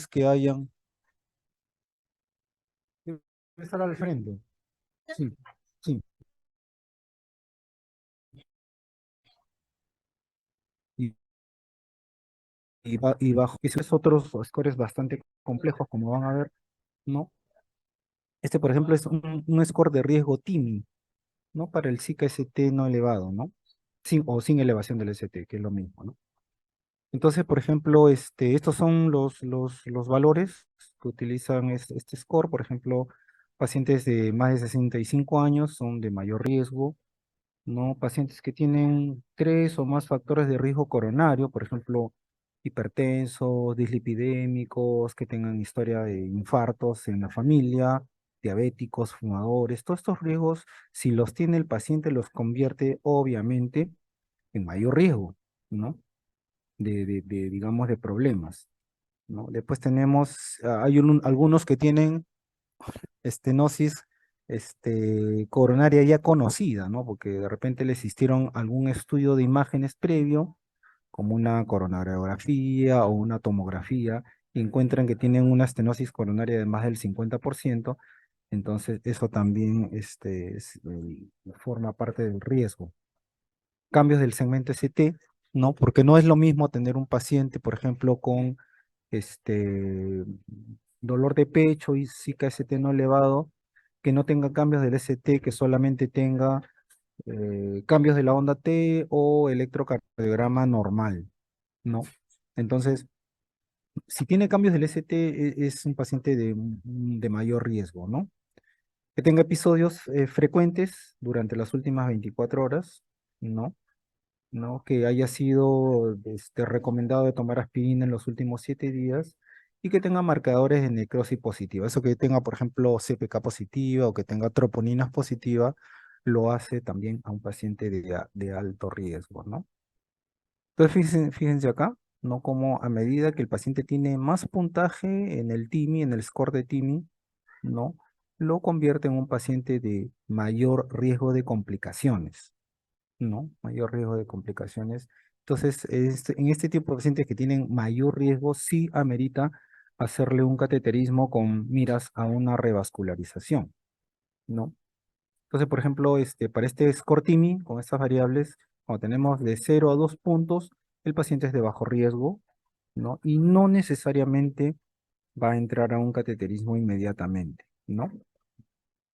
que hayan. Debe estar al frente. Sí, sí. Y, y bajo esos otros scores bastante complejos, como van a ver, ¿no? Este, por ejemplo, es un score de riesgo TIMI, ¿no? Para el SICA-ST no elevado, ¿no? O sin elevación del ST, que es lo mismo, ¿no? Entonces, por ejemplo, estos son los valores que utilizan este score. Por ejemplo, pacientes de más de 65 años son de mayor riesgo, ¿no? Pacientes que tienen 3 o más factores de riesgo coronario, por ejemplo, hipertensos, dislipidémicos, que tengan historia de infartos en la familia, diabéticos, fumadores. Todos estos riesgos, si los tiene el paciente, los convierte obviamente en mayor riesgo, ¿no? Digamos, de problemas, ¿no? Después tenemos, hay algunos que tienen estenosis coronaria ya conocida, ¿no? Porque de repente les hicieron algún estudio de imágenes previo, como una coronariografía o una tomografía, y encuentran que tienen una estenosis coronaria de más del 50%, entonces eso también forma parte del riesgo. Cambios del segmento ST, ¿no? Porque no es lo mismo tener un paciente, por ejemplo, con dolor de pecho y zika ST no elevado, que no tenga cambios del ST, que solamente tenga cambios de la onda T o electrocardiograma normal, ¿no? Entonces, si tiene cambios del ST, es un paciente de mayor riesgo, ¿no? Que tenga episodios frecuentes durante las últimas 24 horas, ¿no? ¿No? Que haya sido recomendado de tomar aspirina en los últimos 7 días y que tenga marcadores de necrosis positiva. Eso que tenga, por ejemplo, CPK positiva o que tenga troponinas positiva, lo hace también a un paciente de alto riesgo, ¿no? Entonces, fíjense acá, ¿no? Como a medida que el paciente tiene más puntaje en el TIMI, en el score de TIMI, ¿no? Lo convierte en un paciente de mayor riesgo de complicaciones. ¿No? Mayor riesgo de complicaciones. Entonces, en este tipo de pacientes que tienen mayor riesgo, sí amerita hacerle un cateterismo con miras a una revascularización, ¿no? Entonces, por ejemplo, para este SCORTIMI, con estas variables, cuando tenemos de 0 a 2 puntos, el paciente es de bajo riesgo, ¿no? Y no necesariamente va a entrar a un cateterismo inmediatamente, ¿no?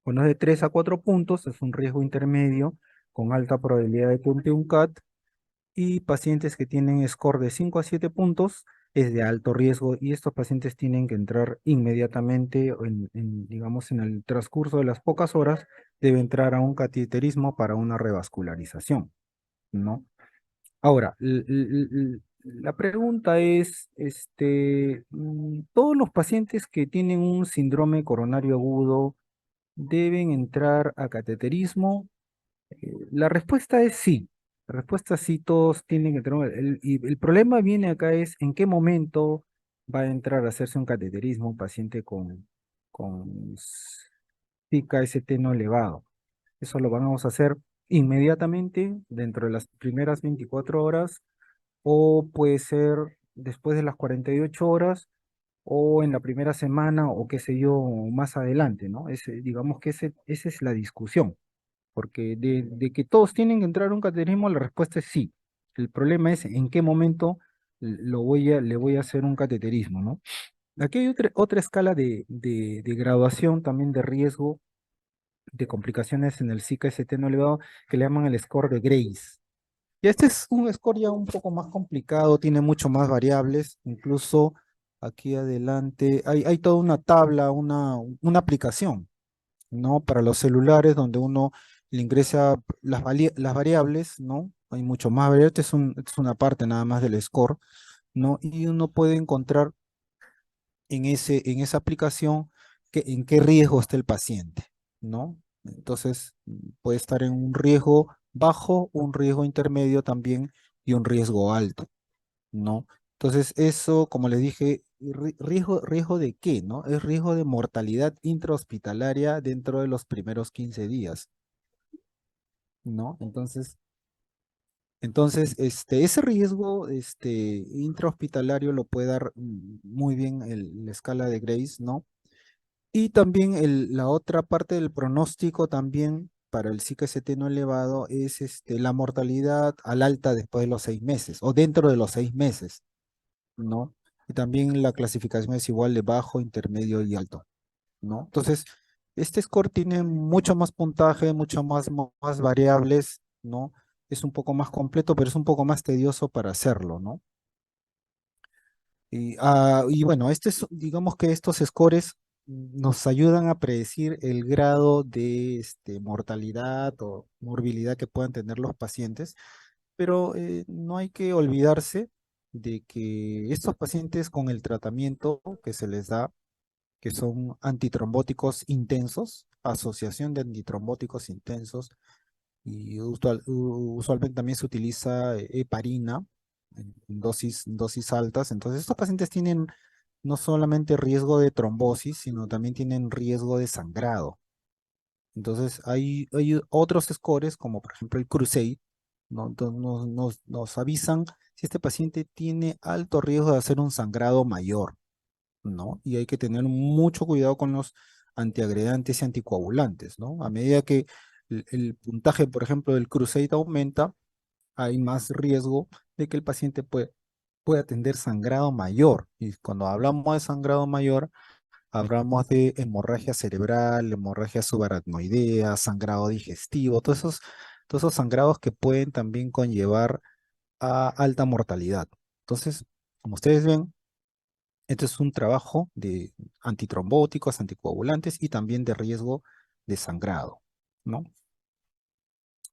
Cuando es de 3 a 4 puntos, es un riesgo intermedio con alta probabilidad de que un CAT, y pacientes que tienen score de 5 a 7 puntos es de alto riesgo y estos pacientes tienen que entrar inmediatamente, o digamos, en el transcurso de las pocas horas, debe entrar a un cateterismo para una revascularización, ¿no? Ahora, la pregunta es, ¿todos los pacientes que tienen un síndrome coronario agudo deben entrar a cateterismo? La respuesta es sí. La respuesta sí, todos tienen que tener. Y el problema viene acá es en qué momento va a entrar a hacerse un cateterismo un paciente con zika ST no elevado. Eso lo vamos a hacer inmediatamente dentro de las primeras 24 horas o puede ser después de las 48 horas o en la primera semana o qué sé yo, más adelante, ¿no? Digamos que esa es la discusión. Porque de que todos tienen que entrar a un cateterismo, la respuesta es sí. El problema es en qué momento le voy a hacer un cateterismo, ¿no? Aquí hay otra escala de graduación también de riesgo de complicaciones en el Zika ST no elevado que le llaman el score de Grace. Y este es un score ya un poco más complicado, tiene mucho más variables, incluso aquí adelante hay toda una tabla, una aplicación, ¿no? Para los celulares donde uno le ingresa las variables, ¿no? Hay mucho más variables, esta es una parte nada más del score, ¿no? Y uno puede encontrar en esa aplicación en qué riesgo está el paciente, ¿no? Entonces, puede estar en un riesgo bajo, un riesgo intermedio también y un riesgo alto, ¿no? Entonces, eso, como les dije, ¿riesgo de qué, no? Es riesgo de mortalidad intrahospitalaria dentro de los primeros 15 días, ¿no? Entonces, Entonces, ese riesgo intrahospitalario lo puede dar muy bien la escala de Grace, ¿no? Y también la otra parte del pronóstico también para el CKST no elevado es la mortalidad al alta después de los 6 meses o dentro de los 6 meses, ¿no? Y también la clasificación es igual de bajo, intermedio y alto, ¿no? Entonces, este score tiene mucho más puntaje, mucho más variables, ¿no? Es un poco más completo, pero es un poco más tedioso para hacerlo, ¿no? Y bueno, digamos que estos scores nos ayudan a predecir el grado de mortalidad o morbilidad que puedan tener los pacientes, pero no hay que olvidarse de que estos pacientes con el tratamiento que se les da, que son antitrombóticos intensos, asociación de antitrombóticos intensos, y usualmente también se utiliza heparina en dosis altas. Entonces, estos pacientes tienen no solamente riesgo de trombosis, sino también tienen riesgo de sangrado. Entonces, hay otros scores, como por ejemplo el Crusade, ¿no? Entonces, nos avisan si este paciente tiene alto riesgo de hacer un sangrado mayor, ¿no? Y hay que tener mucho cuidado con los antiagregantes y anticoagulantes, ¿no? A medida que el puntaje, por ejemplo, del Crusade aumenta, hay más riesgo de que el paciente pueda tener sangrado mayor. Y cuando hablamos de sangrado mayor, hablamos de hemorragia cerebral, hemorragia subaracnoidea, sangrado digestivo, todos esos sangrados que pueden también conllevar a alta mortalidad. Entonces, como ustedes ven, este es un trabajo de antitrombóticos, anticoagulantes y también de riesgo de sangrado, ¿no?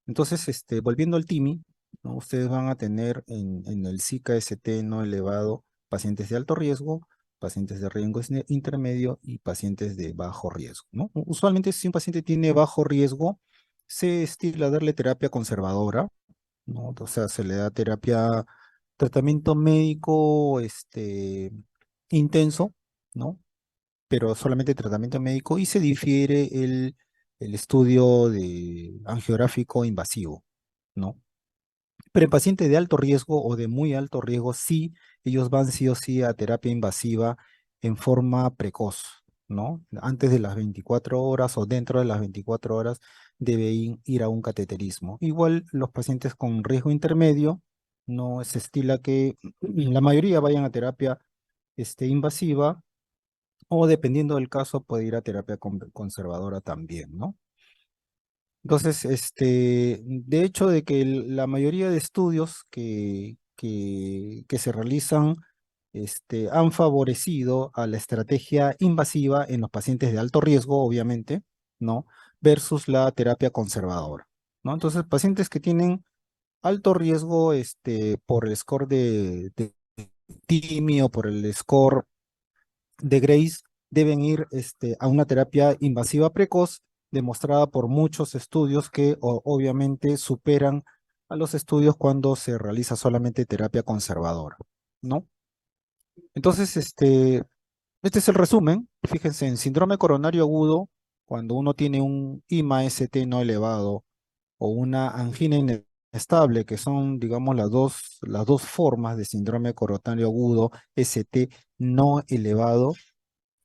Entonces, volviendo al TIMI, ¿no? Ustedes van a tener en el SICA-ST no elevado pacientes de alto riesgo, pacientes de riesgo intermedio y pacientes de bajo riesgo, ¿no? Usualmente si un paciente tiene bajo riesgo, se estila darle terapia conservadora, ¿no? O sea, se le da tratamiento médico, intenso, ¿no? Pero solamente tratamiento médico y se difiere el estudio de angiográfico invasivo, ¿no? Pero en pacientes de alto riesgo o de muy alto riesgo, sí, ellos van sí o sí a terapia invasiva en forma precoz, ¿no? Antes de las 24 horas o dentro de las 24 horas debe ir a un cateterismo. Igual los pacientes con riesgo intermedio, no se estila que la mayoría vayan a terapia invasiva o dependiendo del caso puede ir a terapia conservadora también, ¿no? Entonces, de hecho, de que la mayoría de estudios que se realizan, han favorecido a la estrategia invasiva en los pacientes de alto riesgo, obviamente, ¿no? Versus la terapia conservadora, ¿no? Entonces, pacientes que tienen alto riesgo, por el score de TIMI o por el score de Grace deben ir a una terapia invasiva precoz, demostrada por muchos estudios que obviamente superan a los estudios cuando se realiza solamente terapia conservadora, ¿no? Entonces, este es el resumen. Fíjense, en síndrome coronario agudo, cuando uno tiene un IMA-ST no elevado o una angina inestable, que son, digamos, las dos formas de síndrome coronario agudo, ST no elevado.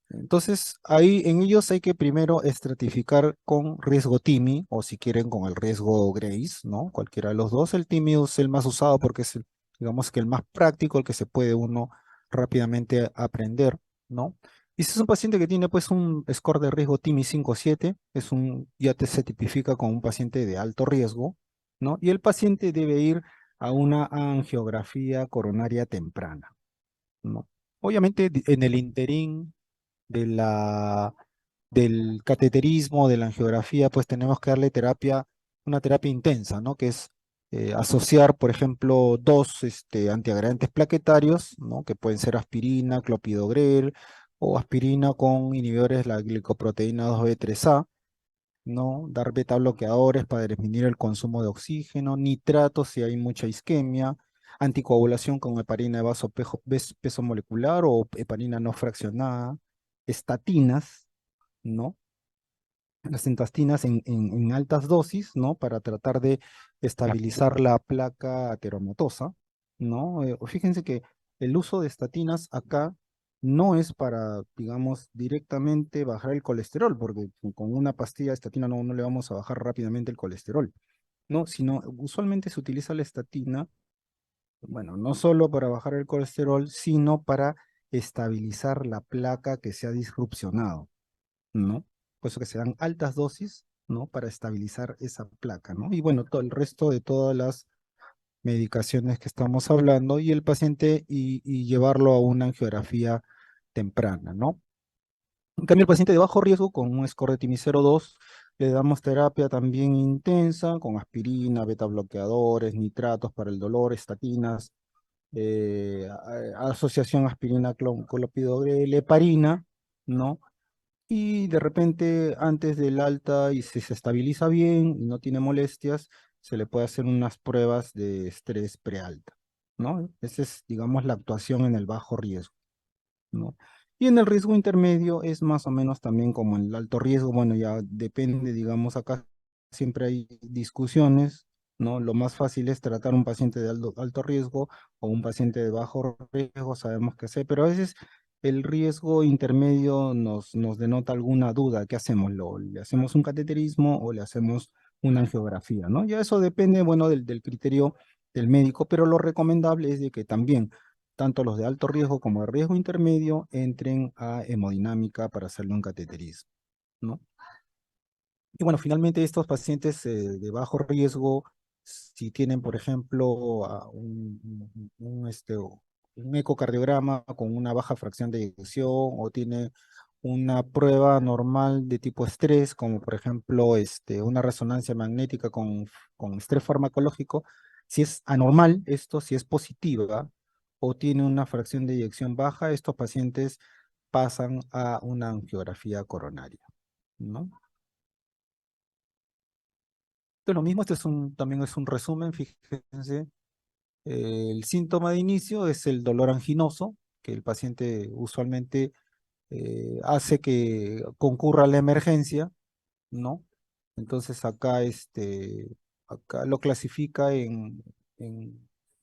Entonces, ahí en ellos hay que primero estratificar con riesgo TIMI, o si quieren con el riesgo Grace, ¿no? Cualquiera de los dos. El TIMI es el más usado porque es, digamos que el más práctico, el que se puede uno rápidamente aprender, ¿no? Y si es un paciente que tiene pues un score de riesgo TIMI 5 o 7, se tipifica como un paciente de alto riesgo, ¿no? Y el paciente debe ir a una angiografía coronaria temprana, ¿no? Obviamente en el interín de del cateterismo, de la angiografía, pues tenemos que darle una terapia intensa, ¿no? Que es asociar, por ejemplo, dos antiagregantes plaquetarios, ¿no? Que pueden ser aspirina, clopidogrel, o aspirina con inhibidores de la glicoproteína 2B3A, ¿no? Dar beta bloqueadores para disminuir el consumo de oxígeno, nitratos si hay mucha isquemia, anticoagulación con heparina de peso molecular o heparina no fraccionada, estatinas, ¿no? las entastinas en altas dosis, ¿no? Para tratar de estabilizar la placa ateromatosa, ¿no? Fíjense que el uso de estatinas acá no es para, digamos, directamente bajar el colesterol, porque con una pastilla de estatina no le vamos a bajar rápidamente el colesterol, ¿no? Sino usualmente se utiliza la estatina, bueno, no solo para bajar el colesterol, sino para estabilizar la placa que se ha disrupcionado, ¿no? Por eso que se dan altas dosis, ¿no? Para estabilizar esa placa, ¿no? Y bueno, todo el resto de todas las medicaciones que estamos hablando y el paciente y llevarlo a una angiografía temprana, ¿no? En cambio, el paciente de bajo riesgo con un score de Timi 02, le damos terapia también intensa con aspirina, beta bloqueadores, nitratos para el dolor, estatinas, asociación aspirina clopidogrel, heparina, ¿no? Y de repente, antes del alta y si se estabiliza bien y no tiene molestias, se le puede hacer unas pruebas de estrés prealta, ¿no? Esa es, digamos, la actuación en el bajo riesgo, ¿no? Y en el riesgo intermedio es más o menos también como en el alto riesgo, bueno, ya depende, digamos, acá siempre hay discusiones, ¿no? Lo más fácil es tratar un paciente de alto riesgo o un paciente de bajo riesgo, sabemos que sé, pero a veces el riesgo intermedio nos denota alguna duda, ¿qué hacemos? ¿Le hacemos un cateterismo o le hacemos una angiografía, ¿no? Ya eso depende, bueno, del criterio del médico, pero lo recomendable es de que también tanto los de alto riesgo como de riesgo intermedio entren a hemodinámica para hacerle un cateterismo, ¿no? Y bueno, finalmente estos pacientes de bajo riesgo, si tienen, por ejemplo, un ecocardiograma con una baja fracción de eyección o tiene una prueba normal de tipo estrés, como por ejemplo una resonancia magnética con estrés farmacológico, si es anormal esto, si es positiva o tiene una fracción de eyección baja, estos pacientes pasan a una angiografía coronaria, ¿no? Esto es lo mismo, también es un resumen, fíjense. El síntoma de inicio es el dolor anginoso, que el paciente usualmente hace que concurra a la emergencia, ¿no? Entonces acá lo clasifica de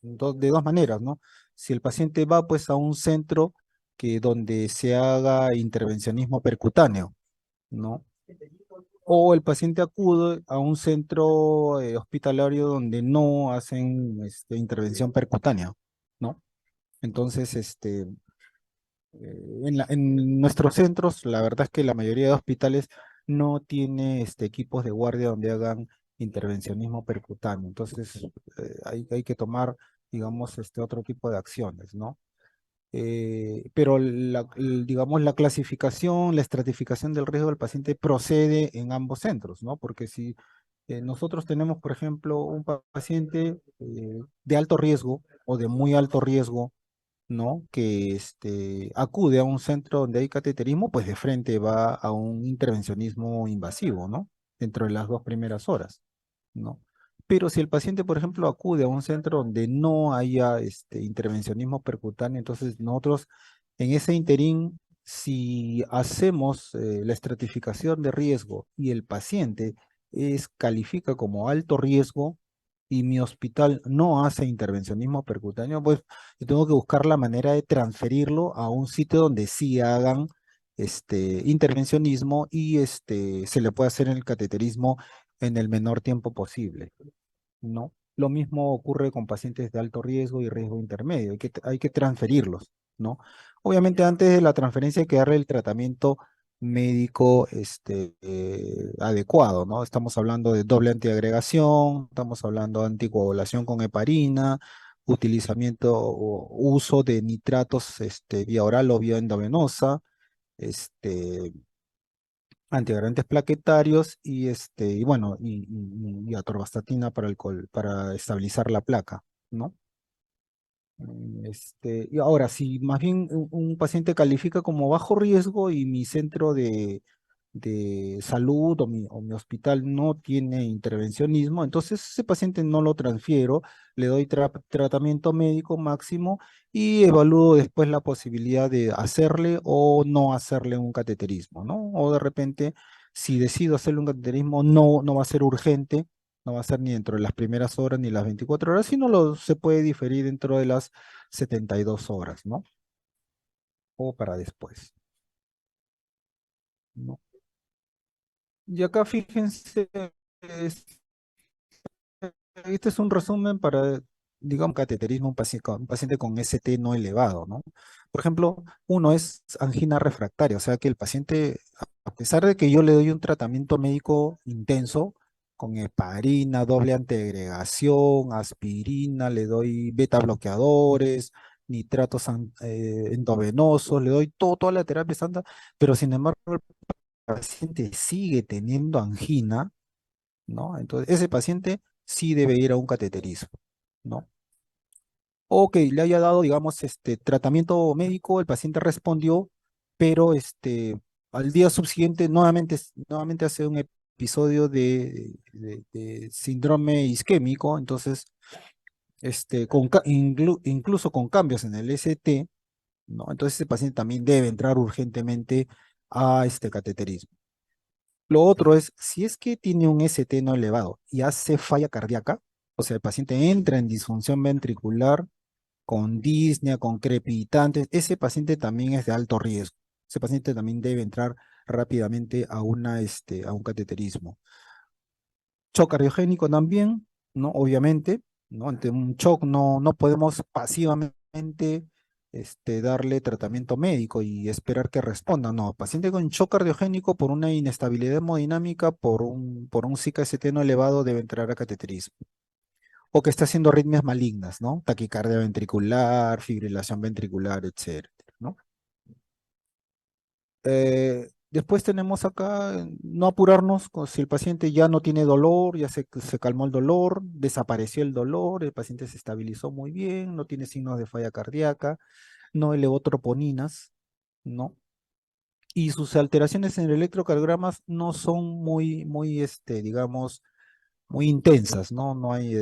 dos maneras, ¿no? Si el paciente va pues a un centro donde se haga intervencionismo percutáneo, ¿no? O el paciente acude a un centro hospitalario donde no hacen intervención percutánea, ¿no? Entonces, en nuestros centros, la verdad es que la mayoría de hospitales no tiene equipos de guardia donde hagan intervencionismo percutáneo. Entonces, hay que tomar, digamos, otro tipo de acciones, ¿no? Pero digamos, la clasificación, la estratificación del riesgo del paciente procede en ambos centros, ¿no? Porque si nosotros tenemos, por ejemplo, un paciente de alto riesgo o de muy alto riesgo, ¿no? Que acude a un centro donde hay cateterismo, pues de frente va a un intervencionismo invasivo, ¿no? Dentro de las 2 primeras horas, ¿no? Pero si el paciente, por ejemplo, acude a un centro donde no haya intervencionismo percutáneo, entonces nosotros en ese interín, si hacemos la estratificación de riesgo y el paciente califica como alto riesgo y mi hospital no hace intervencionismo percutáneo, pues yo tengo que buscar la manera de transferirlo a un sitio donde sí hagan intervencionismo y se le puede hacer el cateterismo en el menor tiempo posible, ¿no? Lo mismo ocurre con pacientes de alto riesgo y riesgo intermedio, hay que transferirlos, ¿no? Obviamente antes de la transferencia hay que darle el tratamiento médico adecuado, ¿no? Estamos hablando de doble antiagregación, estamos hablando de anticoagulación con heparina, utilizamiento o uso de nitratos vía oral o vía endovenosa, este, antiagregantes plaquetarios y bueno, y atorvastatina para estabilizar la placa, ¿no? Y ahora, si más bien un paciente califica como bajo riesgo y mi centro de salud o mi hospital no tiene intervencionismo, entonces ese paciente no lo transfiero, le doy tratamiento médico máximo y evalúo después la posibilidad de hacerle o no hacerle un cateterismo, ¿no? O de repente, Si decido hacerle un cateterismo, no va a ser urgente, no va a ser ni dentro de las primeras horas ni las 24 horas, sino se puede diferir dentro de las 72 horas, ¿no? O para después, ¿no? Y acá fíjense, este es un resumen para, digamos, cateterismo, un paciente con ST no elevado, ¿no? Por ejemplo, uno es angina refractaria, o sea que el paciente, a pesar de que yo le doy un tratamiento médico intenso, con heparina, doble antiagregación, aspirina, le doy beta bloqueadores, nitratos endovenosos, le doy toda la terapia santa, pero sin embargo el paciente sigue teniendo angina, ¿no? Entonces, ese paciente sí debe ir a un cateterismo, ¿no? O que le haya dado, digamos, tratamiento médico, el paciente respondió, pero al día subsiguiente nuevamente hace un episodio de síndrome isquémico, entonces, incluso con cambios en el ST, ¿no? Entonces ese paciente también debe entrar urgentemente a este cateterismo. Lo otro es, si es que tiene un ST no elevado y hace falla cardíaca, o sea, el paciente entra en disfunción ventricular con disnea, con crepitantes, ese paciente también es de alto riesgo. Ese paciente también debe entrar rápidamente a un cateterismo. Shock cardiogénico también, ¿no? Obviamente, ¿no? Ante un shock no podemos pasivamente darle tratamiento médico y esperar que responda. No, paciente con shock cardiogénico por una inestabilidad hemodinámica, por un SICA-ST no elevado debe entrar a cateterismo. O que está haciendo arritmias malignas, ¿no? Taquicardia ventricular, fibrilación ventricular, etcétera, ¿no? Después tenemos acá, no apurarnos si el paciente ya no tiene dolor, ya se calmó el dolor, desapareció el dolor, el paciente se estabilizó muy bien, no tiene signos de falla cardíaca, no elevó troponinas, ¿no? Y sus alteraciones en el electrocardiograma no son digamos, muy intensas, ¿no? No hay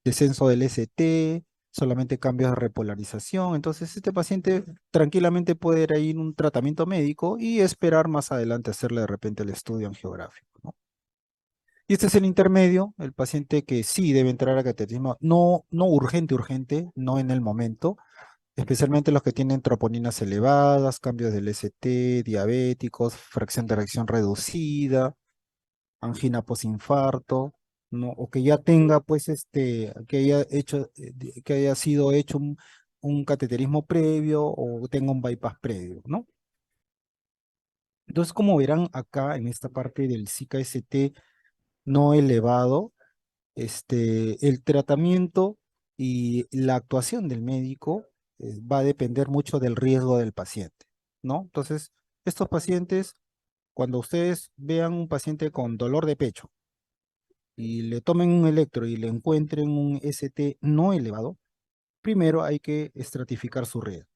descenso del ST, solamente cambios de repolarización. Entonces, este paciente tranquilamente puede ir a ir a un tratamiento médico y esperar más adelante hacerle de repente el estudio angiográfico, ¿no? Y este es el intermedio, el paciente que sí debe entrar a cateterismo, no urgente, no en el momento, especialmente los que tienen troponinas elevadas, cambios del ST, diabéticos, fracción de reacción reducida, angina posinfarto, ¿no? O que ya tenga, pues, que haya sido hecho un cateterismo previo o tenga un bypass previo, ¿no? Entonces, como verán acá en esta parte del SICA-ST no elevado, el tratamiento y la actuación del médico va a depender mucho del riesgo del paciente, ¿no? Entonces, estos pacientes, cuando ustedes vean un paciente con dolor de pecho, y le tomen un electro y le encuentren un ST no elevado, primero hay que estratificar su riesgo.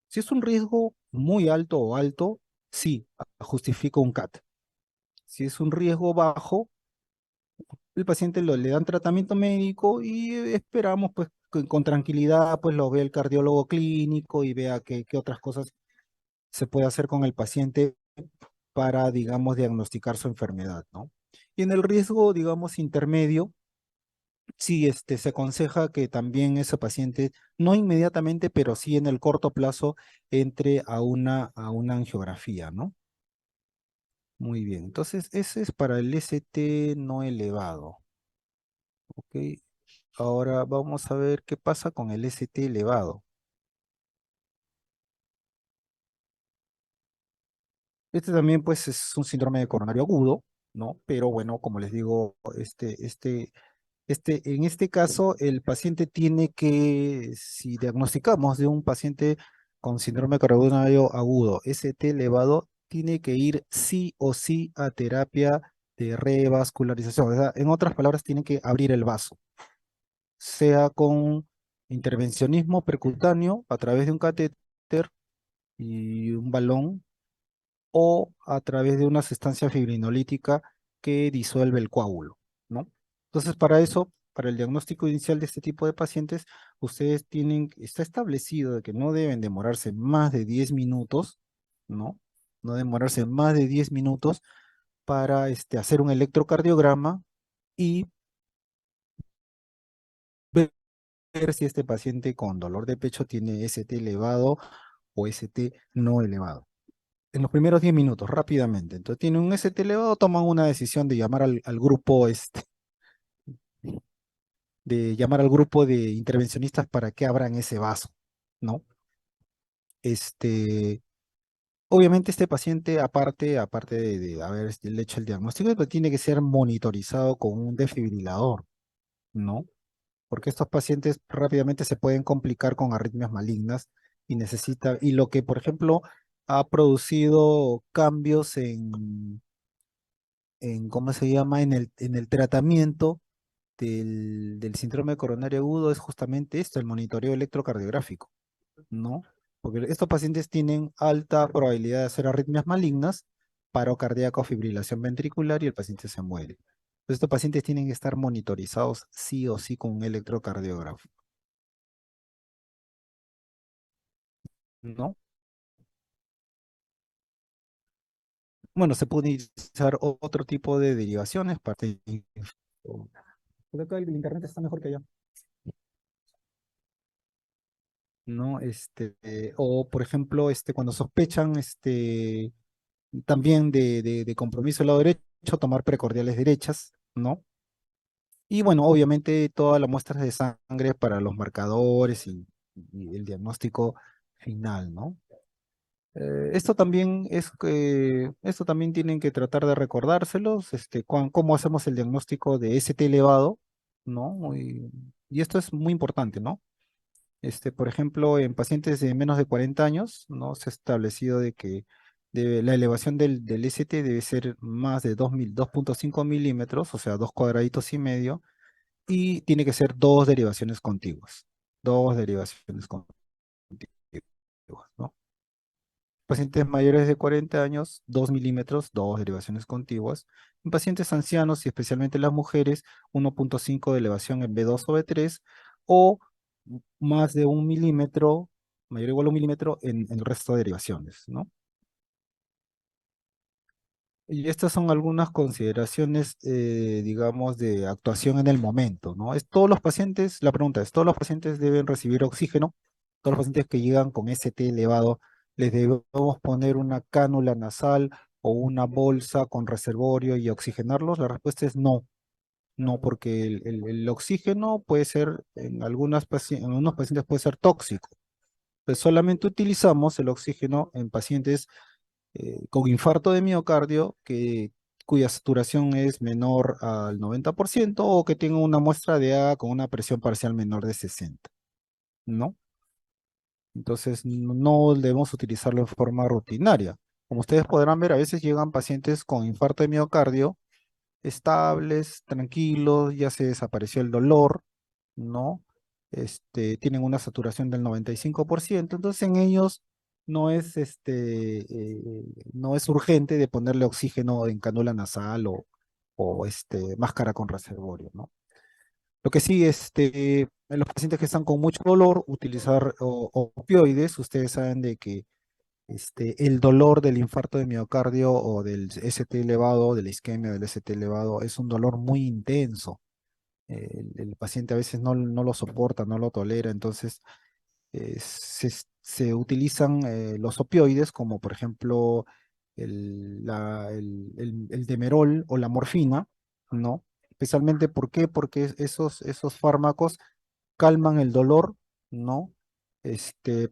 Si es un riesgo muy alto o alto, sí, justifica un CAT. Si es un riesgo bajo, el paciente le dan tratamiento médico y esperamos pues con tranquilidad pues lo ve el cardiólogo clínico y vea qué otras cosas se puede hacer con el paciente para, digamos, diagnosticar su enfermedad, ¿no? Y en el riesgo, digamos, intermedio, sí, se aconseja que también ese paciente, no inmediatamente, pero sí en el corto plazo, entre a una angiografía, ¿no? Muy bien, entonces ese es para el ST no elevado, ¿ok? Ahora vamos a ver qué pasa con el ST elevado. Este también, pues, es un síndrome de coronario agudo, ¿no? Pero bueno, como les digo, en este caso, el paciente tiene que, si diagnosticamos de un paciente con síndrome coronario agudo, ST elevado, tiene que ir sí o sí a terapia de revascularización. O sea, en otras palabras, tiene que abrir el vaso, sea con intervencionismo percutáneo a través de un catéter y un balón, o a través de una sustancia fibrinolítica que disuelve el coágulo, ¿no? Entonces, para eso, para el diagnóstico inicial de este tipo de pacientes, está establecido de que no deben demorarse más de 10 minutos, ¿no? no demorarse más de 10 minutos para hacer un electrocardiograma y ver si este paciente con dolor de pecho tiene ST elevado o ST no elevado. En los primeros 10 minutos, rápidamente. Entonces, tiene un ST elevado, toman una decisión de llamar al grupo, de llamar al grupo de intervencionistas para que abran ese vaso, ¿no? Este, Obviamente este paciente, aparte de haber hecho el diagnóstico, pues tiene que ser monitorizado con un desfibrilador, ¿no? Porque estos pacientes rápidamente se pueden complicar con arritmias malignas y lo que, por ejemplo, ha producido cambios ¿cómo se llama? En el tratamiento del síndrome coronario agudo es justamente esto, el monitoreo electrocardiográfico, ¿no? Porque estos pacientes tienen alta probabilidad de hacer arritmias malignas, paro cardíaco, fibrilación ventricular y el paciente se muere. Entonces, estos pacientes tienen que estar monitorizados sí o sí con un electrocardiógrafo, ¿no? Bueno, se puede utilizar otro tipo de derivaciones para... Porque acá el internet está mejor que allá. ¿No? O por ejemplo, cuando sospechan, también de compromiso del lado derecho, tomar precordiales derechas, ¿no? Y bueno, obviamente todas las muestras de sangre para los marcadores y el diagnóstico final, ¿no? Esto también tienen que tratar de recordárselos, cómo hacemos el diagnóstico de ST elevado, ¿no? Y esto es muy importante, ¿no? Por ejemplo, en pacientes de menos de 40 años, ¿no? Se ha establecido de que la elevación del ST debe ser más de 2.5 milímetros, o sea, 2,5 cuadrados, y tiene que ser dos derivaciones contiguas. Dos derivaciones contiguas, ¿no? Pacientes mayores de 40 años, 2 milímetros, dos derivaciones contiguas. En pacientes ancianos y especialmente las mujeres, 1,5 de elevación en B2 o B3, o más de 1 milímetro, mayor o igual a 1 milímetro en el resto de derivaciones, ¿no? Y estas son algunas consideraciones, digamos, de actuación en el momento, ¿no? La pregunta es, ¿todos los pacientes deben recibir oxígeno? ¿Todos los pacientes que llegan con ST elevado, les debemos poner una cánula nasal o una bolsa con reservorio y oxigenarlos? La respuesta es no, no, porque el oxígeno puede ser, en algunos pacientes puede ser tóxico. Pues solamente utilizamos el oxígeno en pacientes con infarto de miocardio cuya saturación es menor al 90% o que tenga una muestra de A con una presión parcial menor de 60, ¿no? Entonces no debemos utilizarlo en forma rutinaria. Como ustedes podrán ver, a veces llegan pacientes con infarto de miocardio estables, tranquilos, ya se desapareció el dolor, ¿no? Tienen una saturación del 95%, entonces en ellos no es, no es urgente de ponerle oxígeno en cánula nasal o máscara con reservorio, ¿no? Lo que sí, en los pacientes que están con mucho dolor, utilizar opioides, ustedes saben de que el dolor del infarto de miocardio o del ST elevado, de la isquemia del ST elevado, es un dolor muy intenso. El paciente a veces no lo soporta, no lo tolera, entonces se utilizan los opioides como por ejemplo el Demerol o la morfina, ¿no? Especialmente, ¿por qué? Porque esos fármacos calman el dolor, ¿no?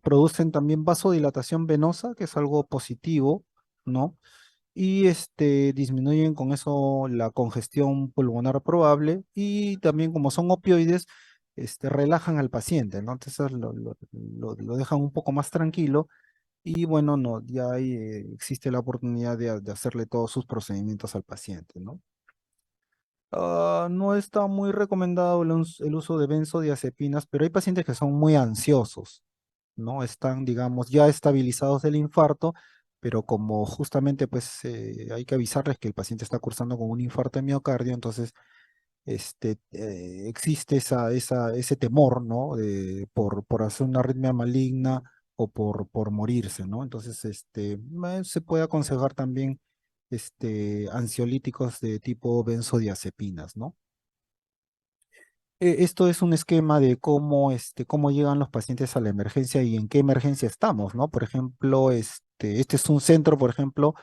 Producen también vasodilatación venosa, que es algo positivo, ¿no? Y disminuyen con eso la congestión pulmonar probable y también como son opioides, relajan al paciente, ¿no? Entonces lo dejan un poco más tranquilo y bueno, no, ya ahí existe la oportunidad de hacerle todos sus procedimientos al paciente, ¿no? No está muy recomendado el uso de benzodiazepinas, pero hay pacientes que son muy ansiosos, ¿no? Están, digamos, ya estabilizados del infarto, pero como justamente pues hay que avisarles que el paciente está cursando con un infarto de miocardio, entonces existe ese temor, ¿no? Por hacer una arritmia maligna por morirse, ¿no? Entonces, se puede aconsejar también ansiolíticos de tipo benzodiazepinas, ¿no? Esto es un esquema de cómo llegan los pacientes a la emergencia y en qué emergencia estamos, ¿no? Por ejemplo, este es un centro, por ejemplo,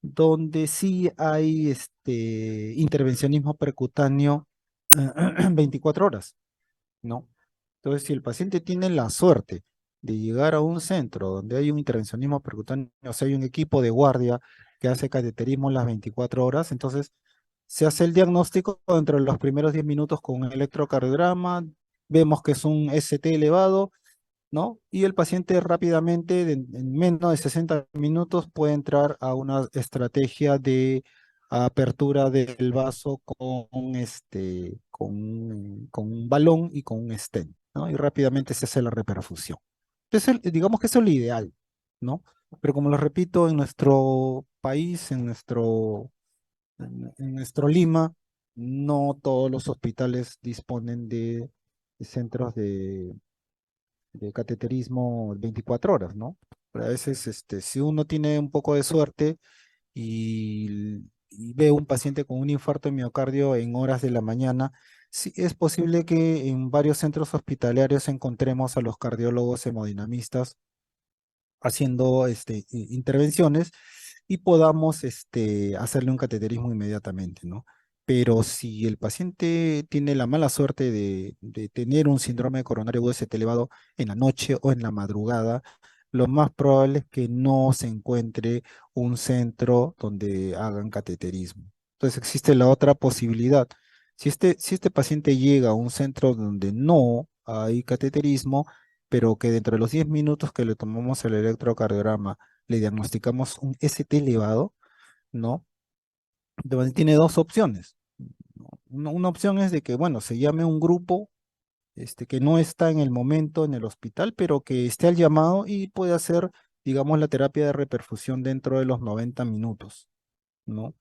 donde sí hay intervencionismo percutáneo 24 horas, ¿no? Entonces, si el paciente tiene la suerte de llegar a un centro donde hay un intervencionismo percutáneo, o sea, hay un equipo de guardia que hace cateterismo las 24 horas, entonces se hace el diagnóstico dentro de los primeros 10 minutos con un electrocardiograma, vemos que es un ST elevado, ¿no? Y el paciente rápidamente, en menos de 60 minutos, puede entrar a una estrategia de apertura del vaso con un balón y con un stent, ¿no? Y rápidamente se hace la reperfusión. Entonces, digamos que eso es lo ideal, ¿no? Pero como lo repito, en nuestro país, en nuestro Lima, no todos los hospitales disponen de centros de cateterismo 24 horas, ¿no? Pero a veces, si uno tiene un poco de suerte y ve un paciente con un infarto de miocardio en horas de la mañana, sí es posible que en varios centros hospitalarios encontremos a los cardiólogos hemodinamistas haciendo intervenciones y podamos hacerle un cateterismo inmediatamente, ¿no? Pero si el paciente tiene la mala suerte de tener un síndrome coronario agudo ST elevado en la noche o en la madrugada, lo más probable es que no se encuentre un centro donde hagan cateterismo. Entonces existe la otra posibilidad. Si este paciente llega a un centro donde no hay cateterismo, pero que dentro de los 10 minutos que le tomamos el electrocardiograma le diagnosticamos un ST elevado, ¿no? Entonces tiene dos opciones, ¿no? Una opción es de que, bueno, se llame un grupo que no está en el momento en el hospital, pero que esté al llamado y puede hacer, digamos, la terapia de reperfusión dentro de los 90 minutos, ¿no?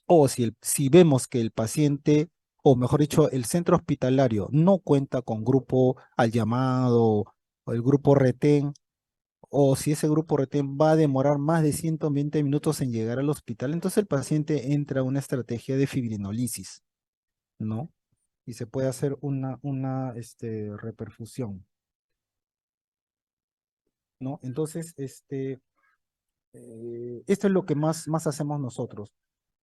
O si vemos que el paciente, o mejor dicho, el centro hospitalario no cuenta con grupo al llamado o el grupo retén, o si ese grupo retén va a demorar más de 120 minutos en llegar al hospital, entonces el paciente entra a una estrategia de fibrinolisis, ¿no? Y se puede hacer una reperfusión, ¿no? Entonces, esto es lo que más hacemos nosotros,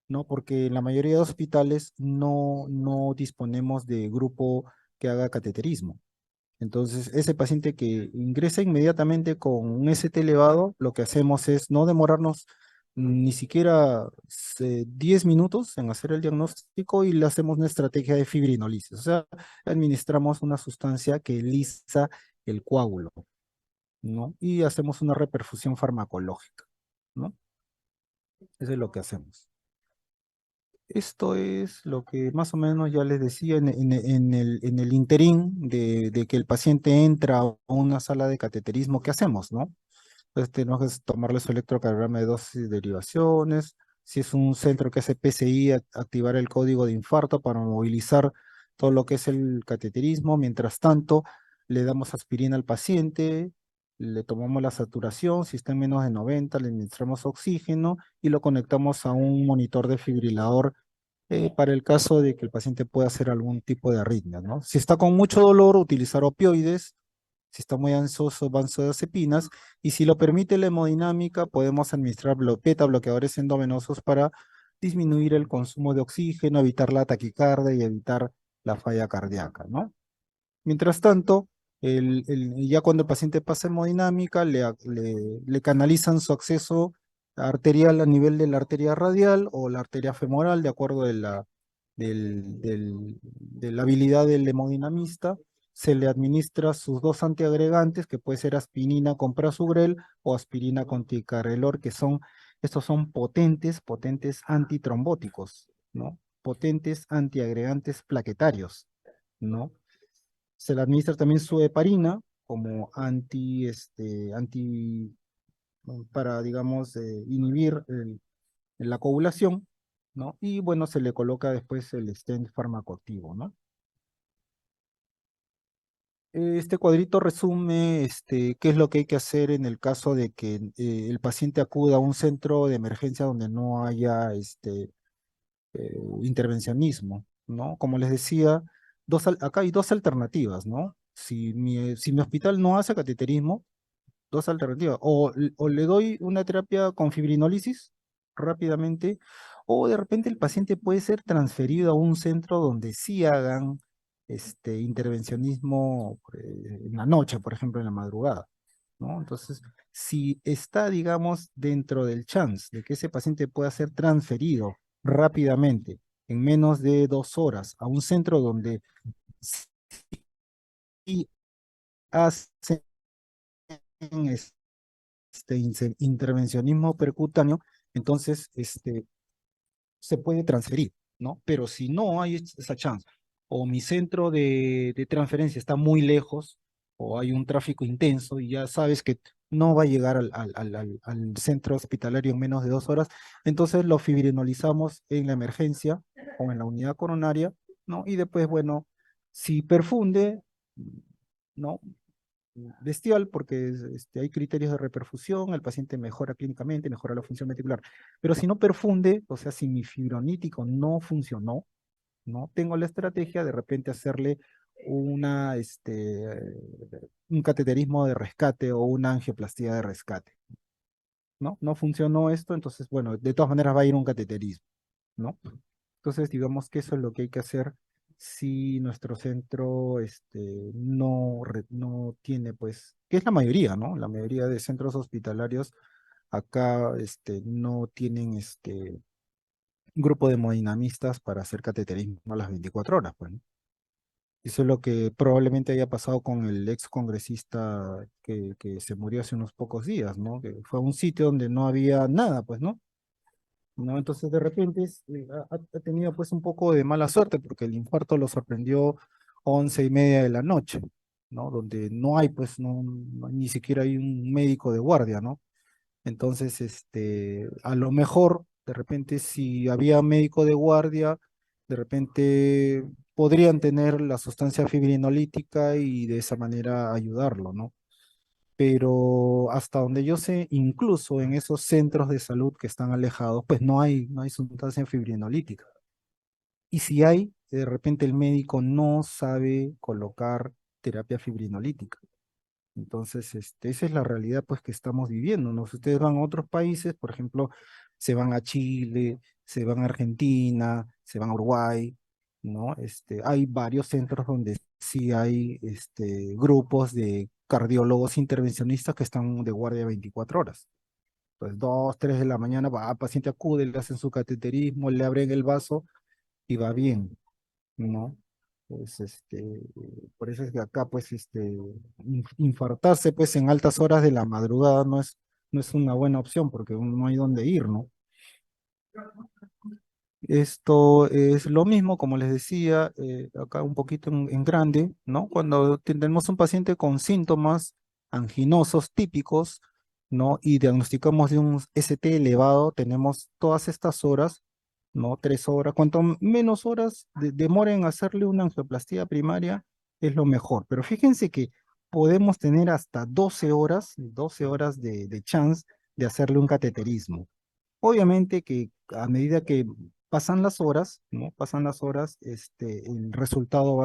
¿no? Porque en la mayoría de hospitales no disponemos de grupo que haga cateterismo. Entonces, ese paciente que ingresa inmediatamente con un ST elevado, lo que hacemos es no demorarnos ni siquiera 10 minutos en hacer el diagnóstico y le hacemos una estrategia de fibrinolisis. O sea, administramos una sustancia que lisa el coágulo, ¿no? Y hacemos una reperfusión farmacológica, ¿no? Eso es lo que hacemos. Esto es lo que más o menos ya les decía en el interín de que el paciente entra a una sala de cateterismo, ¿qué hacemos, no? Entonces tenemos que tomarle su electrocardiograma de dosis y derivaciones. Si es un centro que hace PCI, activar el código de infarto para movilizar todo lo que es el cateterismo. Mientras tanto, le damos aspirina al paciente, le tomamos la saturación, si está en menos de 90, le administramos oxígeno y lo conectamos a un monitor desfibrilador para el caso de que el paciente pueda hacer algún tipo de arritmia, ¿no? Si está con mucho dolor, utilizar opioides. Si está muy ansioso, benzodiazepinas. Y si lo permite la hemodinámica, podemos administrar bloqueadores endovenosos para disminuir el consumo de oxígeno, evitar la taquicardia y evitar la falla cardíaca, ¿no? Mientras tanto, ya cuando el paciente pasa hemodinámica, le canalizan su acceso arterial a nivel de la arteria radial o la arteria femoral, de acuerdo de la habilidad del hemodinamista. Se le administra sus dos antiagregantes, que puede ser aspirina con prasugrel o aspirina con ticagrelor, estos son potentes antitrombóticos, ¿no? Potentes antiagregantes plaquetarios, ¿no? Se le administra también su heparina como para, digamos, inhibir la coagulación, ¿no? Y bueno, se le coloca después el stent farmacoactivo, ¿no? Este cuadrito resume qué es lo que hay que hacer en el caso de que el paciente acuda a un centro de emergencia donde no haya intervencionismo, ¿no? Como les decía, acá hay dos alternativas, ¿no? Si mi hospital no hace cateterismo, dos alternativas. O le doy una terapia con fibrinólisis rápidamente, o de repente el paciente puede ser transferido a un centro donde sí hagan intervencionismo en la noche, por ejemplo, en la madrugada, ¿no? Entonces, si está, digamos, dentro del chance de que ese paciente pueda ser transferido rápidamente, en menos de 2 horas, a un centro donde sí hacen intervencionismo percutáneo, entonces se puede transferir, ¿no? Pero si no hay esa chance, o mi centro de transferencia está muy lejos, o hay un tráfico intenso y ya sabes que no va a llegar al centro hospitalario en menos de 2 horas, entonces lo fibrinolizamos en la emergencia o en la unidad coronaria, ¿no? Y después, bueno, si perfunde, ¿no? Bestial porque hay criterios de reperfusión, el paciente mejora clínicamente, mejora la función ventricular. Pero si no perfunde, o sea, si mi fibronítico no funcionó, ¿no? Tengo la estrategia de repente hacerle una, un cateterismo de rescate o una angioplastía de rescate, ¿no? No funcionó esto, entonces, bueno, de todas maneras va a ir un cateterismo, ¿no? Entonces, digamos que eso es lo que hay que hacer si nuestro centro no tiene, pues, que es la mayoría, ¿no? La mayoría de centros hospitalarios acá no tienen grupo de hemodinamistas para hacer cateterismo a las 24 horas, pues, ¿no? Eso es lo que probablemente haya pasado con el ex congresista que se murió hace unos pocos días, ¿no? Que fue a un sitio donde no había nada, pues, ¿no? ¿No? Entonces de repente ha tenido pues un poco de mala suerte porque el infarto lo sorprendió 11:30 de la noche, ¿no? Donde no hay pues ni siquiera hay un médico de guardia, ¿no? Entonces, a lo mejor, de repente, si había médico de guardia, de repente podrían tener la sustancia fibrinolítica y de esa manera ayudarlo, ¿no? Pero hasta donde yo sé, incluso en esos centros de salud que están alejados, pues no hay sustancia fibrinolítica. Y si hay, de repente el médico no sabe colocar terapia fibrinolítica. Entonces, esa es la realidad pues que estamos viviendo, ¿no? Si ustedes van a otros países, por ejemplo, se van a Chile, se van a Argentina, se van a Uruguay, ¿no? Hay varios centros donde sí hay grupos de cardiólogos intervencionistas que están de guardia 24 horas. Pues 2, 3 de la mañana va, el paciente acude, le hacen su cateterismo, le abren el vaso y va bien, ¿no? Pues por eso es que acá, pues, infartarse, pues, en altas horas de la madrugada no es una buena opción porque no hay dónde ir, ¿no? Esto es lo mismo, como les decía, acá un poquito en grande, ¿no? Cuando tenemos un paciente con síntomas anginosos típicos, ¿no? Y diagnosticamos de un ST elevado, tenemos todas estas horas, ¿no? 3 horas. Cuanto menos horas demora en hacerle una angioplastía primaria, es lo mejor. Pero fíjense que podemos tener hasta 12 horas de chance de hacerle un cateterismo. Obviamente que a medida que pasan las horas, ¿no? Pasan las horas, el resultado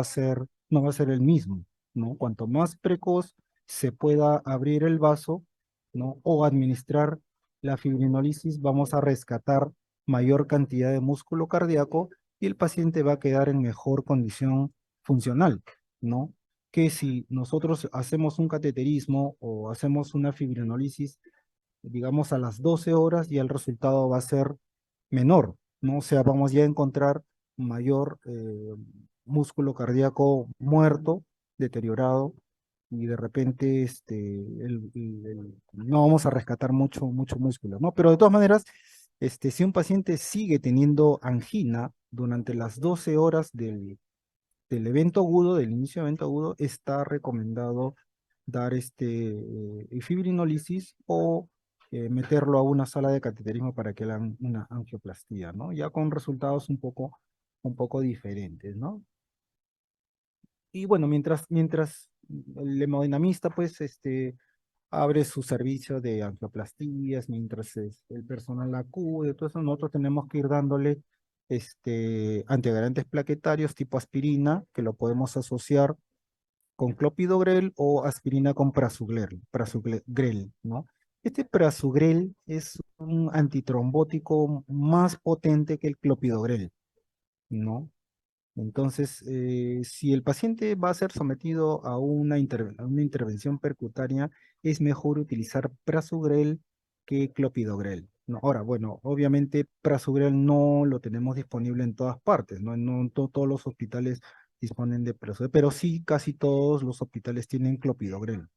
no va a ser el mismo, ¿no? Cuanto más precoz se pueda abrir el vaso, ¿no? O administrar la fibrinólisis, vamos a rescatar mayor cantidad de músculo cardíaco y el paciente va a quedar en mejor condición funcional, ¿no? Que si nosotros hacemos un cateterismo o hacemos una fibrinólisis digamos, a las 12 horas y el resultado va a ser menor, ¿no? O sea, vamos ya a encontrar mayor músculo cardíaco muerto, deteriorado, y de repente no vamos a rescatar mucho músculo, ¿no? Pero de todas maneras, si un paciente sigue teniendo angina durante las 12 horas del evento agudo, del inicio de evento agudo, está recomendado dar fibrinólisis o meterlo a una sala de cateterismo para que le hagan una angioplastía, ¿no? Ya con resultados un poco diferentes, ¿no? Y bueno, mientras el hemodinamista, pues, abre su servicio de angioplastías mientras el personal acude. Entonces nosotros tenemos que ir dándole antiagregantes plaquetarios tipo aspirina, que lo podemos asociar con clopidogrel o aspirina con prasugrel, ¿no? Este prasugrel es un antitrombótico más potente que el clopidogrel, ¿no? Entonces, si el paciente va a ser sometido a a una intervención percutánea, es mejor utilizar prasugrel que clopidogrel, ¿no? Ahora, bueno, obviamente prasugrel no lo tenemos disponible en todas partes, ¿no? No en todos los hospitales disponen de prasugrel, pero sí casi todos los hospitales tienen clopidogrel.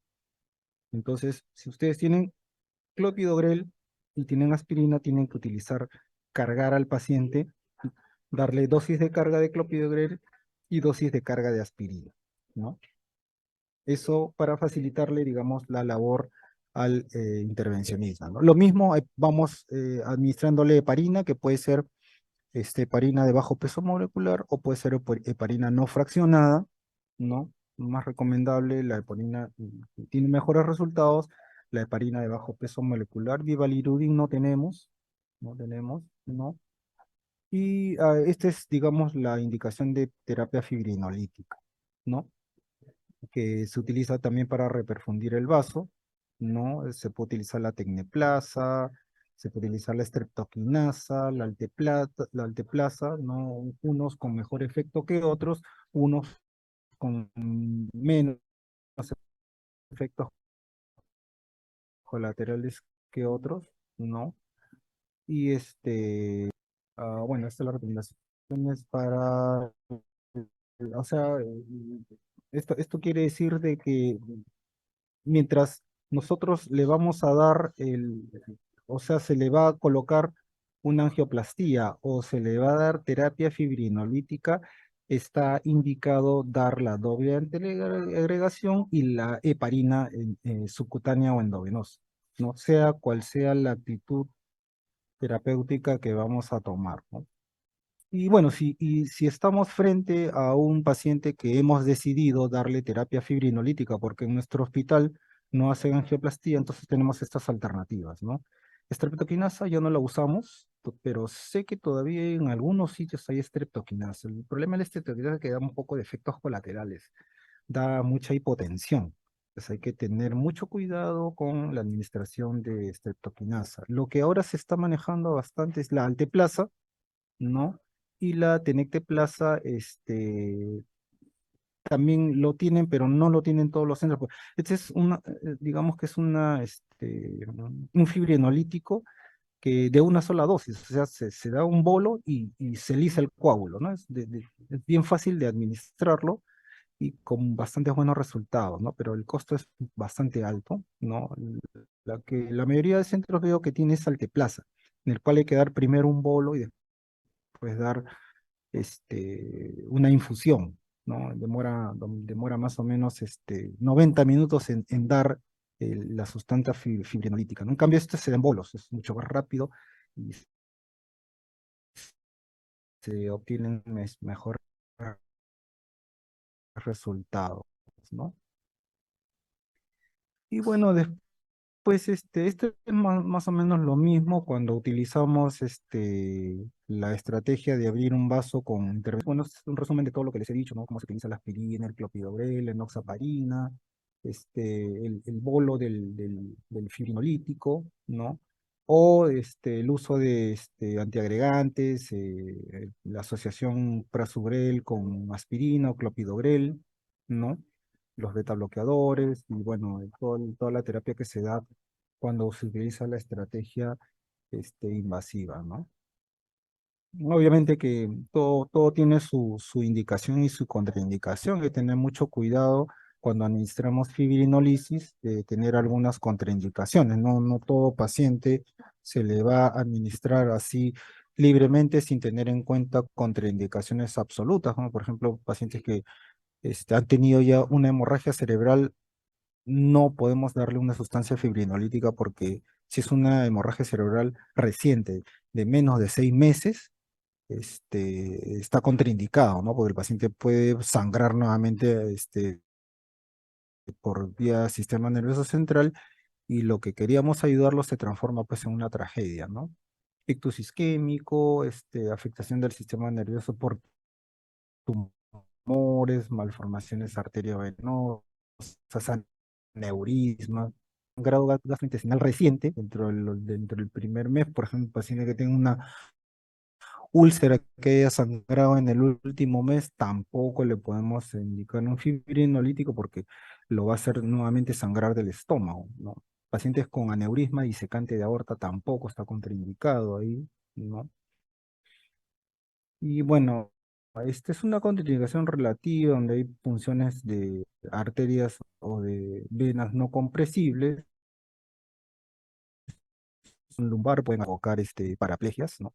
Entonces, si ustedes tienen clopidogrel y tienen aspirina, tienen que cargar al paciente, darle dosis de carga de clopidogrel y dosis de carga de aspirina, ¿no? Eso para facilitarle, digamos, la labor al intervencionista, ¿no? Lo mismo, vamos administrándole heparina, que puede ser heparina de bajo peso molecular o puede ser heparina no fraccionada, ¿no? Más recomendable, la heparina tiene mejores resultados, la heparina de bajo peso molecular, Vivalirudin no tenemos, ¿no? Y esta es, digamos, la indicación de terapia fibrinolítica, ¿no? Que se utiliza también para reperfundir el vaso, ¿no? Se puede utilizar la tecneplasa, se puede utilizar la streptokinasa, la alteplasa, ¿no? Unos con mejor efecto que otros, unos con menos efectos colaterales que otros, ¿no? Y bueno, esta es la recomendación es para, o sea, esto quiere decir de que mientras nosotros le vamos a dar o sea, se le va a colocar una angioplastía o se le va a dar terapia fibrinolítica, está indicado dar la doble agregación y la heparina subcutánea o endovenosa, no sea cual sea la actitud terapéutica que vamos a tomar, ¿no? Y bueno, si estamos frente a un paciente que hemos decidido darle terapia fibrinolítica, porque en nuestro hospital no hacen angioplastía, entonces tenemos estas alternativas, ¿no? Estreptoquinasa ya no la usamos, pero sé que todavía en algunos sitios hay estreptoquinasa. El problema de la estreptoquinasa es que da un poco de efectos colaterales, da mucha hipotensión. Entonces hay que tener mucho cuidado con la administración de estreptoquinasa. Lo que ahora se está manejando bastante es la alteplasa, ¿no? Y la Tenecte Plaza, también lo tienen, pero no lo tienen todos los centros. Pues, este es digamos que es un fibrinolítico que de una sola dosis, o sea, se da un bolo y se lisa el coágulo, ¿no? Es bien fácil de administrarlo y con bastantes buenos resultados, ¿no? Pero el costo es bastante alto, ¿no? La mayoría de centros veo que tiene es Alteplaza, en el cual hay que dar primero un bolo y después dar una infusión, ¿no? Demora más o menos 90 minutos en dar la sustancia fibrinolítica, ¿no? En cambio, esto se da en bolos, es mucho más rápido y se obtienen mejores resultados, ¿no? Y bueno, pues esto es más o menos lo mismo cuando utilizamos la estrategia de abrir un vaso con intervención. Bueno, es un resumen de todo lo que les he dicho, ¿no? Cómo se utiliza la aspirina, el clopidogrel, la enoxaparina, el bolo del fibrinolítico, ¿no? O el uso de antiagregantes, la asociación prasugrel con aspirina o clopidogrel, ¿no? Los beta bloqueadores y bueno, toda la terapia que se da cuando se utiliza la estrategia invasiva, ¿no? Obviamente que todo tiene su indicación y su contraindicación, hay que tener mucho cuidado cuando administramos fibrinolisis, de tener algunas contraindicaciones, ¿no? No todo paciente se le va a administrar así libremente sin tener en cuenta contraindicaciones absolutas, como por ejemplo pacientes que han tenido ya una hemorragia cerebral, no podemos darle una sustancia fibrinolítica porque si es una hemorragia cerebral reciente de menos de 6 meses, está contraindicado, ¿no? Porque el paciente puede sangrar nuevamente, por vía sistema nervioso central y lo que queríamos ayudarlo se transforma pues en una tragedia, ¿no? Ictus isquémico, afectación del sistema nervioso por tumores, malformaciones arteriovenosas, aneurismas, un grado gastrointestinal reciente dentro del primer mes, por ejemplo, paciente que tenga una úlcera que haya sangrado en el último mes, tampoco le podemos indicar un fibrinolítico porque lo va a hacer nuevamente sangrar del estómago, ¿no? Pacientes con aneurisma y secante de aorta tampoco está contraindicado ahí, ¿no? Y bueno, esta es una contraindicación relativa donde hay punciones de arterias o de venas no compresibles, un lumbar pueden provocar paraplegias, ¿no?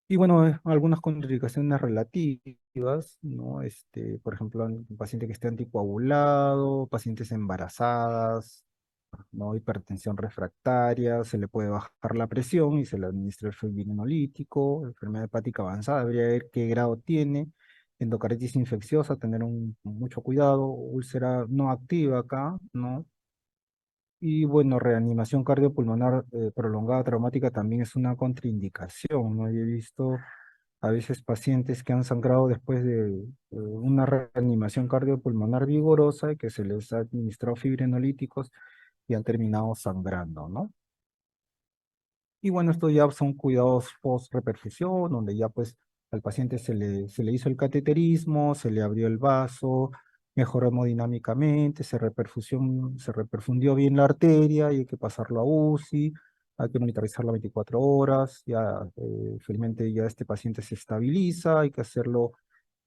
Y bueno, algunas contraindicaciones relativas, ¿no? Por ejemplo, un paciente que esté anticoagulado, pacientes embarazadas, ¿no? Hipertensión refractaria, se le puede bajar la presión y se le administra el fibrinolítico, enfermedad hepática avanzada, habría que ver qué grado tiene, endocarditis infecciosa, tener mucho cuidado, úlcera no activa acá, ¿no? Y bueno, reanimación cardiopulmonar prolongada traumática también es una contraindicación, ¿no? Yo he visto a veces pacientes que han sangrado después de una reanimación cardiopulmonar vigorosa y que se les ha administrado fibrinolíticos y han terminado sangrando, ¿no? Y bueno, estos ya son cuidados post-reperfusión, donde ya pues al paciente se le hizo el cateterismo, se le abrió el vaso, mejoró hemodinámicamente, se reperfundió bien la arteria y hay que pasarlo a UCI, hay que monitorizarlo 24 horas, ya felizmente ya este paciente se estabiliza, hay que hacerlo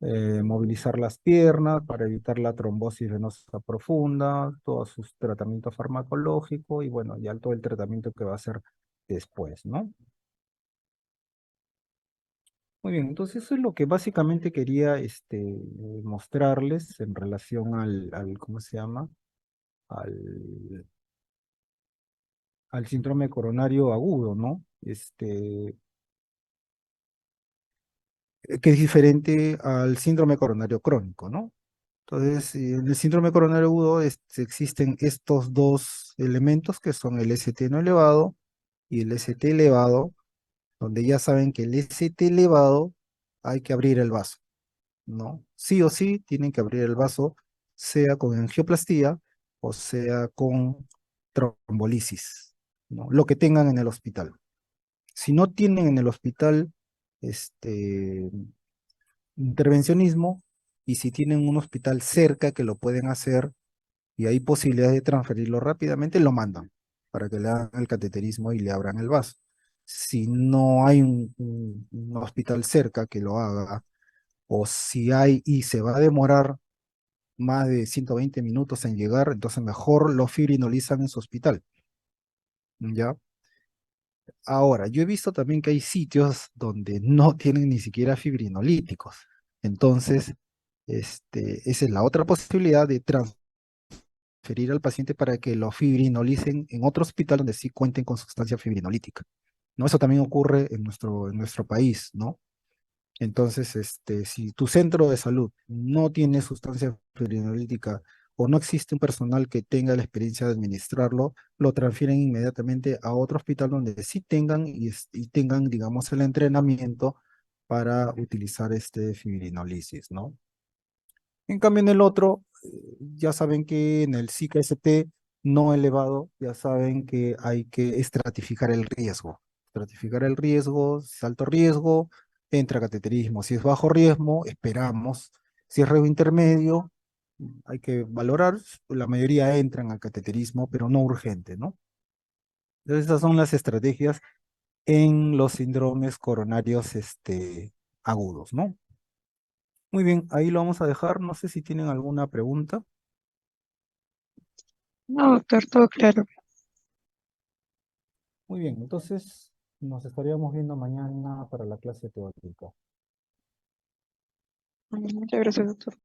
movilizar las piernas para evitar la trombosis venosa profunda, todos sus tratamientos farmacológicos y bueno, ya todo el tratamiento que va a hacer después, ¿no? Muy bien, entonces eso es lo que básicamente quería mostrarles en relación ¿cómo se llama? Al, al síndrome coronario agudo, ¿no? Que es diferente al síndrome coronario crónico, ¿no? Entonces, en el síndrome coronario agudo existen estos dos elementos que son el ST no elevado y el ST elevado, donde ya saben que el ST elevado hay que abrir el vaso, ¿no? Sí o sí tienen que abrir el vaso, sea con angioplastía o sea con trombolisis, ¿no? Lo que tengan en el hospital. Si no tienen en el hospital intervencionismo y si tienen un hospital cerca que lo pueden hacer y hay posibilidad de transferirlo rápidamente, lo mandan para que le hagan el cateterismo y le abran el vaso. Si no hay un hospital cerca que lo haga, o si hay y se va a demorar más de 120 minutos en llegar, entonces mejor lo fibrinolizan en su hospital, ¿ya? Ahora, yo he visto también que hay sitios donde no tienen ni siquiera fibrinolíticos. Entonces, esa es la otra posibilidad de transferir al paciente para que lo fibrinolicen en otro hospital donde sí cuenten con sustancia fibrinolítica, ¿no? Eso también ocurre en nuestro país, ¿no? Entonces, si tu centro de salud no tiene sustancia fibrinolítica o no existe un personal que tenga la experiencia de administrarlo, lo transfieren inmediatamente a otro hospital donde sí tengan y tengan, digamos, el entrenamiento para utilizar este fibrinolisis, ¿no? En cambio, en el otro, ya saben que en el SICA-ST no elevado, ya saben que hay que estratificar el riesgo. Estratificar el riesgo, si es alto riesgo, entra cateterismo. Si es bajo riesgo, esperamos. Si es riesgo intermedio, hay que valorar. La mayoría entran al cateterismo, pero no urgente, ¿no? Entonces, esas son las estrategias en los síndromes coronarios, agudos, ¿no? Muy bien, ahí lo vamos a dejar. No sé si tienen alguna pregunta. No, doctor, todo claro. Muy bien, entonces nos estaríamos viendo mañana para la clase teórica. Muchas gracias, doctor.